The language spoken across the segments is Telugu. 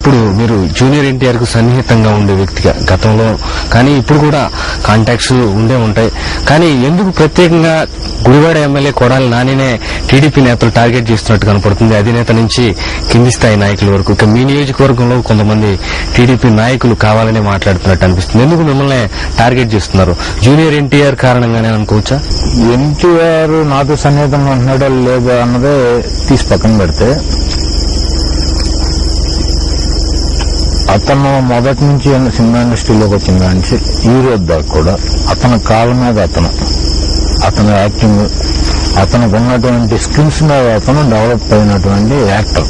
ఇప్పుడు మీరు జూనియర్ ఎన్టీఆర్ కు సన్నిహితంగా ఉండే వ్యక్తిగా గతంలో కానీ ఇప్పుడు కూడా కాంటాక్ట్స్ ఉండే ఉంటాయి. కానీ ఎందుకు ప్రత్యేకంగా గుడివాడ ఎమ్మెల్యే కొడాలి నానినే టీడీపీ నేతలు టార్గెట్ చేస్తున్నట్టు కనపడుతుంది, అధినేత నుంచి కింది స్థాయి నాయకుల వరకు? ఇక మీ నియోజకవర్గంలో కొంతమంది టీడీపీ నాయకులు కావాలనే మాట్లాడుతున్నట్టు అనిపిస్తుంది. ఎందుకు మిమ్మల్ని టార్గెట్ చేస్తున్నారు? జూనియర్ ఎన్టీఆర్ కారణంగానే అనుకోవచ్చా? ఎన్టీఆర్ నాతో సన్నిహితంగా ఉంటున్నాడో లేదా అన్నదే తీసి పక్కన పెడితే, అతను మొదటి నుంచి సినిమా ఇండస్ట్రీలోకి వచ్చిన దానికి ఈ రోజు దాకా కూడా అతని కాళ్ళ మీద అతని యాక్టింగ్, అతనికి ఉన్నటువంటి స్కిల్స్ మీద అతను డెవలప్ అయినటువంటి యాక్టర్.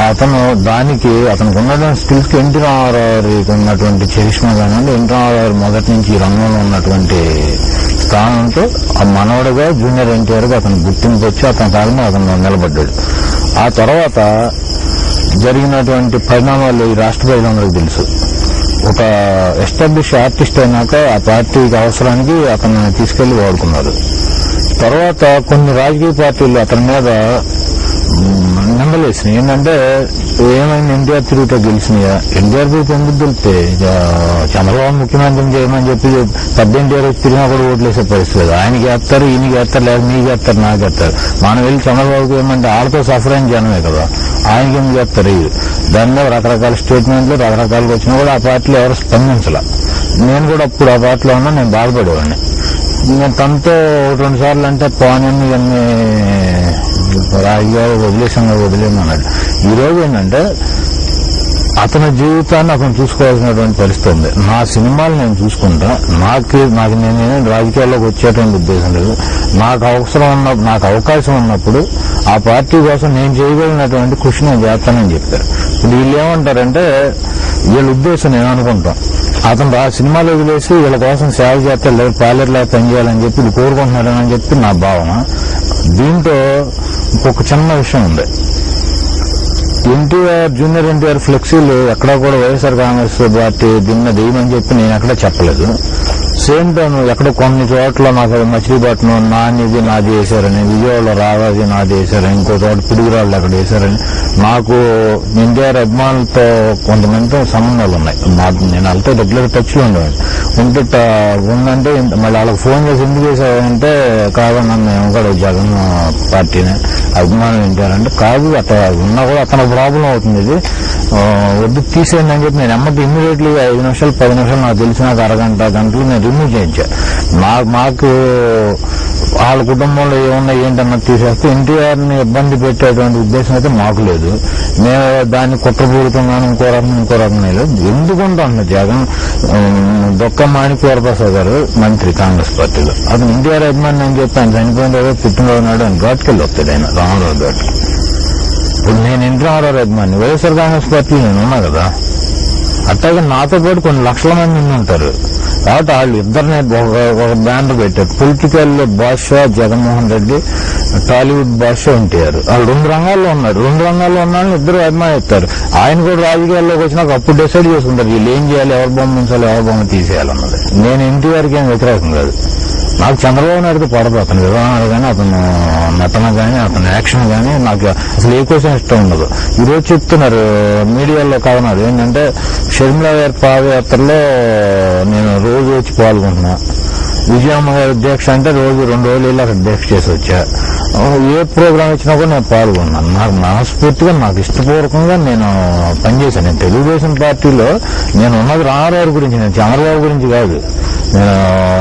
అతను దానికి అతనికి ఉన్నటువంటి స్కిల్స్ కి ఎన్టీ రామారావుకి ఉన్నటువంటి చరిష్మా కానివ్వండి, ఎన్టీ రామారావు మొదటి నుంచి ఈ రంగంలో ఉన్నటువంటి స్థానంతో ఆ మనవడిగా జూనియర్ ఎన్టీఆర్ గా అతను గుర్తింపు వచ్చి అతని కాళ్ళ మీద అతను నిలబడ్డాడు. ఆ తర్వాత జరిగినటువంటి పరిణామాలు ఈ రాష్ట్ర ప్రజలందరికీ తెలుసు. ఒక ఎస్టాబ్లిష్ ఆర్టిస్ట్ అయినాక ఆ పార్టీకి అవసరానికి అతను తీసుకెళ్లి వాడుకున్నారు. తర్వాత కొన్ని రాజకీయ పార్టీలు అతని మీద నిందలేసినాయి. ఏంటంటే ఏమైంది, ఎన్టీఆర్ తిరుగుతా గెలిచినాయా? ఎన్టీఆర్ తిరిగితే ఎందుకు గెలిస్తే చంద్రబాబు ముఖ్యమంత్రిని చేయమని చెప్పి పెద్ద ఎన్టీఆర్ వచ్చి తిరిగినా కూడా ఓట్లేసే పరిస్థితి లేదు. ఆయనకి వేస్తారు, ఈయనకి వేస్తారు, లేదా నీకు వేస్తారు, నాకు వేస్తారు. మనం వెళ్ళి చంద్రబాబుకి ఏమంటే వాళ్ళతో సఫర్ అయిన జనమే కదా, ఆయనకి ఎందుకు వేస్తారు? దాని మీద రకరకాల స్టేట్మెంట్లు రకరకాలుగా వచ్చినా కూడా ఆ పార్టీలో ఎవరు స్పందించాల. నేను కూడా అప్పుడు ఆ పార్టీలో ఉన్నా, నేను బాధపడేవాడిని. నేను తనతో 2 సార్లు అంటే పోనీ ఇవన్నీ రాజకీయాలు వదిలేమన్నాడు. ఈ రోజు ఏంటంటే అతని జీవితాన్ని అతను చూసుకోవాల్సినటువంటి పరిస్థితి ఉంది. నా సినిమాలు నేను చూసుకుంటా, నాకు నేను రాజకీయాల్లోకి వచ్చేటువంటి ఉద్దేశం లేదు. నాకు అవకాశం ఉన్నప్పుడు ఆ పార్టీ కోసం నేను చేయగలిగినటువంటి కృషి నేను చేస్తానని చెప్పారు. ఇప్పుడు వీళ్ళు ఏమంటారంటే, వీళ్ళ ఉద్దేశం నేను అనుకుంటాం, అతను ఆ సినిమాలు వదిలేసి వీళ్ళ కోసం సేవ చేస్తే లేదు పార్లర్లా పనిచేయాలని చెప్పి వీళ్ళు కోరుకుంటున్నాడని చెప్పి నా భావన. దీంతో ఇంకొక చిన్న విషయం ఉంది. జూనియర్ ఎన్టీఆర్ ఫ్లెక్సీలు ఎక్కడా కూడా వైఎస్ఆర్ కాంగ్రెస్ పార్టీ దీన్ని దేయమని చెప్పి నేను ఎక్కడా చెప్పలేదు. సేమ్ టైం ఎక్కడ కొన్ని చోట్ల నాకు మచిలీపట్నం నానిది నాది వేశారని, విజయవాడలో రావాది నాది వేశారని, ఇంకో చోట పిడుగురాళ్ళు అక్కడ వేశారని, నాకు ఎన్టీఆర్ అభిమానులతో కొంతమందితో సంబంధాలు ఉన్నాయి. నేను వాళ్ళతో రెగ్యులర్ టచ్ లో ఉందంటే మళ్ళీ వాళ్ళకి ఫోన్ చేసి ఎందుకు చేశారంటే, కాదన్నా మేము కూడా జగన్ పార్టీని అభిమానులు ఎన్టీఆర్ కాదు, అట్లా ఉన్నా కూడా అతను ప్రాబ్లం అవుతుంది, ఇది వద్దు తీసేయండి అని చెప్పి నేను ఎమ్మటి ఇమ్మీడియట్లీ 5 నిమిషాలు 10 నిమిషాలు నాకు తెలిసినాక గంటలు నేను రిమూవ్ చేయించా. మాకు వాళ్ళ కుటుంబంలో ఏమన్నా ఏంటన్నది తీసేస్తే ఎన్టీఆర్ ని ఇబ్బంది పెట్టేటువంటి ఉద్దేశం అయితే మాకు లేదు. మేము దాన్ని కుట్రపూరితంగాను ఇంకో రకంగా లేదు. ఎందుకుంటున్నా జగన్ దొక్క మాణిక్యవరప్రసాద్ గారు మంత్రి కాంగ్రెస్ పార్టీలో, అతను ఎన్టీఆర్ అభిమాని అని చెప్పి ఆయన చనిపోయిన తర్వాత పుట్టినరోజు నాడు ఆయన ఘాట్కెళ్ళి వస్తాడు, ఆయన రామారావు ఘాట్. ఇప్పుడు నేను ఎన్టీ రామారావు అభిమాని, వైఎస్ఆర్ కాంగ్రెస్ పార్టీలో నేను ఉన్నా కదా, అట్లాగే నాతో పాటు కొన్ని లక్షల మంది ఉంటారు. కాబట్టి వాళ్ళు ఇద్దరిని ఒక బ్యానర్ పెట్టారు, పొలిటికల్ బాద్షా జగన్మోహన్ రెడ్డి, టాలీవుడ్ బాద్షా ఎన్టీఆర్. వాళ్ళు 2 రంగాల్లో ఉన్నారు. 2 రంగాల్లో ఉన్నారని ఇద్దరు అభిమానిస్తారు. ఆయన కూడా రాజకీయాల్లోకి వచ్చినాక అప్పుడు డిసైడ్ చేసుకుంటారు వీళ్ళు ఏం చేయాలి, ఎవరి బొమ్మ ఉంచాలి, ఎవరి బొమ్మ తీసేయాలన్నది. నేను ఎన్టీఆర్కి ఏం వ్యతిరేకం కాదు. నాకు చంద్రబాబు నాయుడుతో పడదు అతని విధానాలు కానీ, అతను నటన కానీ, అతని యాక్షన్ కానీ నాకు అసలు ఏ కోసం ఇష్టం ఉండదు. ఈరోజు చెప్తున్నారు మీడియాలో కథనాలు ఏంటంటే, షర్మిల గారి పాదయాత్రలో నేను రోజు వచ్చి పాల్గొంటున్నా, విజయమ్మ గారి దీక్ష అంటే రోజు 2 రోజులు వెళ్ళి అక్కడ దీక్ష చేసి వచ్చా. ఏ ప్రోగ్రాం ఇచ్చినా కూడా నేను పాల్గొన్నాను. నాకు మనస్ఫూర్తిగా నాకు ఇష్టపూర్వకంగా నేను పనిచేశాను. నేను తెలుగుదేశం పార్టీలో నేను ఉన్నది రామారావు గురించి, నేను చంద్రబాబు గురించి కాదు. నేను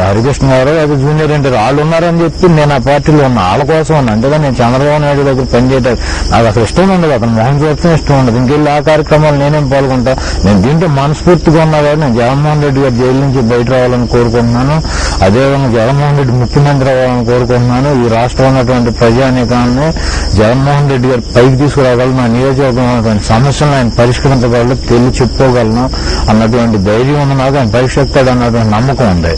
హరికృష్ణ గారు అది జూనియర్ ఎన్టీఆర్ వాళ్ళు ఉన్నారని చెప్పి నేను ఆ పార్టీలో ఉన్నా, వాళ్ళ కోసం ఉన్నా. అంతేగా నేను చంద్రబాబు నాయుడు దగ్గర పనిచేయడానికి నాకు అసలు ఇష్టం ఉండదు, అతను మోహన్ చూస్తే ఇష్టం ఉండదు. ఇంకెళ్ళి ఆ కార్యక్రమాలు నేనేం పాల్గొంటా. నేను దీంట్లో మనస్ఫూర్తిగా ఉన్నా కాబట్టి నేను జగన్మోహన్ రెడ్డి గారు జైలు నుంచి బయట రావాలని కోరుకుంటున్నాను. అదేవిధంగా జగన్మోహన్ రెడ్డి ముఖ్యమంత్రి అవ్వాలని కోరుకుంటున్నాను. ఈ రాష్ట్రంలో ఉన్నటువంటి ప్రజానీకాన్ని జగన్మోహన్ రెడ్డి గారు పైకి తీసుకురాగలను, నా నియోజకవర్గంలో ఉన్నటువంటి సమస్యలను ఆయన పరిష్కరించగలరు, చెప్పుకోగలను అన్నటువంటి ధైర్యం ఉంది నాకు. ఆయన పరిష్కరిస్తాడు అన్నటువంటి నమ్మకం ఉంది.